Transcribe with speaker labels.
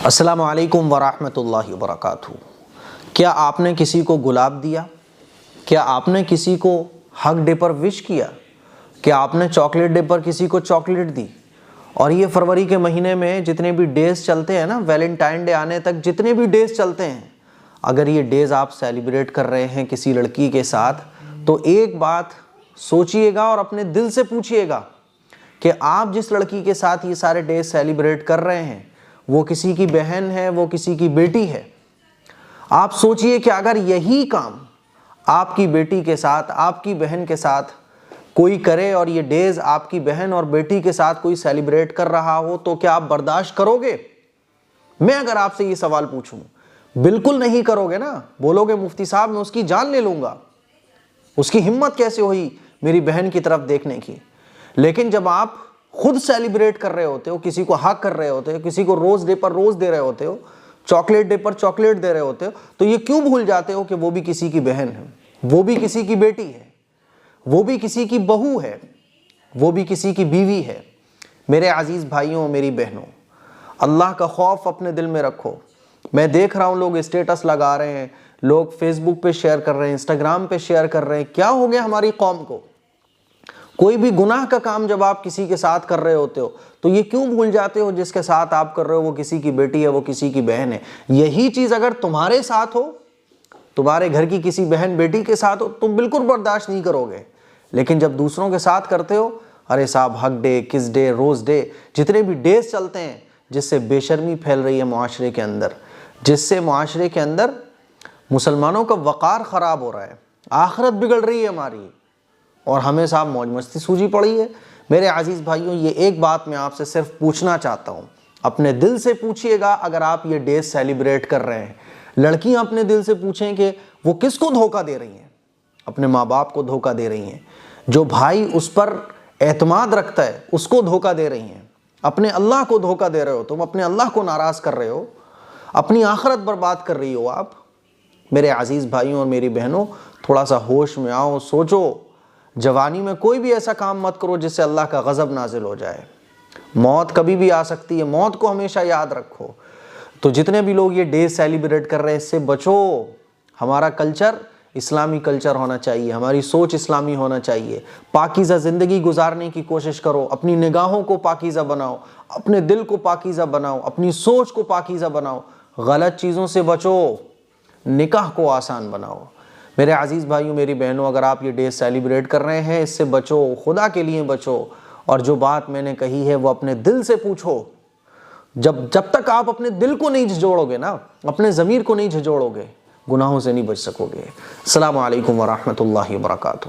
Speaker 1: अस्सलामु अलैकुम वरहमतुल्लाहि वबरकातुहू। क्या आपने किसी को गुलाब दिया? क्या आपने किसी को हक डे पर विश किया? क्या आपने चॉकलेट डे पर किसी को चॉकलेट दी? और ये फरवरी के महीने में जितने भी डेज़ चलते हैं ना, वैलेंटाइन डे आने तक जितने भी डेज़ चलते हैं, अगर ये डेज़ आप सेलिब्रेट कर रहे हैं किसी लड़की के साथ, तो एक बात सोचिएगा और अपने दिल से पूछिएगा कि आप जिस लड़की के साथ ये सारे डेज सेलिब्रेट कर रहे हैं वो किसी की बहन है, वो किसी की बेटी है। आप सोचिए कि अगर यही काम आपकी बेटी के साथ, आपकी बहन के साथ कोई करे और ये डेज आपकी बहन और बेटी के साथ कोई सेलिब्रेट कर रहा हो, तो क्या आप बर्दाश्त करोगे? मैं अगर आपसे ये सवाल पूछूं, बिल्कुल नहीं करोगे ना। बोलोगे मुफ्ती साहब मैं उसकी जान ले लूंगा। उसकी हिम्मत कैसे हुई मेरी बहन की तरफ देखने की? लेकिन जब आप खुद सेलिब्रेट कर रहे होते हो, किसी को हक कर रहे होते हो, किसी को रोज डे पर रोज दे रहे होते हो, चॉकलेट डे पर चॉकलेट दे रहे होते हो, तो ये क्यों भूल जाते हो कि वो भी किसी की बहन है, वो भी किसी की बेटी है, वो भी किसी की बहू है, वो भी किसी की बीवी है। मेरे अजीज भाइयों, मेरी बहनों, अल्लाह का खौफ अपने दिल में रखो। मैं देख रहा हूँ लोग स्टेटस लगा रहे हैं, लोग फेसबुक पे शेयर कर रहे हैं, इंस्टाग्राम पे शेयर कर रहे हैं। क्या हो गया हमारी कौम को? कोई भी गुनाह का काम जब आप किसी के साथ कर रहे होते हो तो ये क्यों भूल जाते हो जिसके साथ आप कर रहे हो वो किसी की बेटी है, वो किसी की बहन है। यही चीज अगर तुम्हारे साथ हो, तुम्हारे घर की किसी बहन बेटी के साथ हो, तुम बिल्कुल बर्दाश्त नहीं करोगे। लेकिन जब दूसरों के साथ करते हो, अरे साहब हक डे, किस डे, रोज डे, जितने भी डेज चलते हैं, जिससे बेशर्मी फैल रही है मुआशरे के अंदर, जिससे मुआशरे के अंदर मुसलमानों का वक़ार ख़राब हो रहा है, आखिरत बिगड़ रही है हमारी, और हमें साहब मौज मस्ती सूझी पड़ी है। मेरे अजीज़ भाइयों, ये एक बात मैं आपसे सिर्फ पूछना चाहता हूँ, अपने दिल से पूछिएगा। अगर आप ये डेज सेलिब्रेट कर रहे हैं, लड़कियां अपने दिल से पूछें कि वो किसको धोखा दे रही हैं? अपने माँ बाप को धोखा दे रही हैं, जो भाई उस पर एतमाद रखता है उसको धोखा दे रही हैं, अपने अल्लाह को धोखा दे रहे हो, तुम अपने अल्लाह को नाराज़ कर रहे हो, अपनी आखिरत बर्बाद कर रही हो आप। मेरे अजीज़ भाइयों और मेरी बहनों, थोड़ा सा होश में आओ, सोचो। जवानी में कोई भी ऐसा काम मत करो जिससे अल्लाह का गज़ब नाजिल हो जाए। मौत कभी भी आ सकती है, मौत को हमेशा याद रखो। तो जितने भी लोग ये डे सेलिब्रेट कर रहे हैं, इससे बचो। हमारा कल्चर इस्लामी कल्चर होना चाहिए, हमारी सोच इस्लामी होना चाहिए। पाकीज़ा ज़िंदगी गुजारने की कोशिश करो, अपनी निगाहों को पाकीज़ा बनाओ, अपने दिल को पाकीज़ा बनाओ, अपनी सोच को पाकीज़ा बनाओ। गलत चीज़ों से बचो, निकाह को आसान बनाओ। मेरे अजीज़ भाइयों, मेरी बहनों, अगर आप ये डे सेलिब्रेट कर रहे हैं, इससे बचो, खुदा के लिए बचो। और जो बात मैंने कही है वो अपने दिल से पूछो। जब तक आप अपने दिल को नहीं झिझोड़ोगे ना, अपने ज़मीर को नहीं झिझोड़ोगे, गुनाहों से नहीं बच सकोगे। अस्सलामु अलैकुम वरहमतुल्लाहि वबरकातुहू।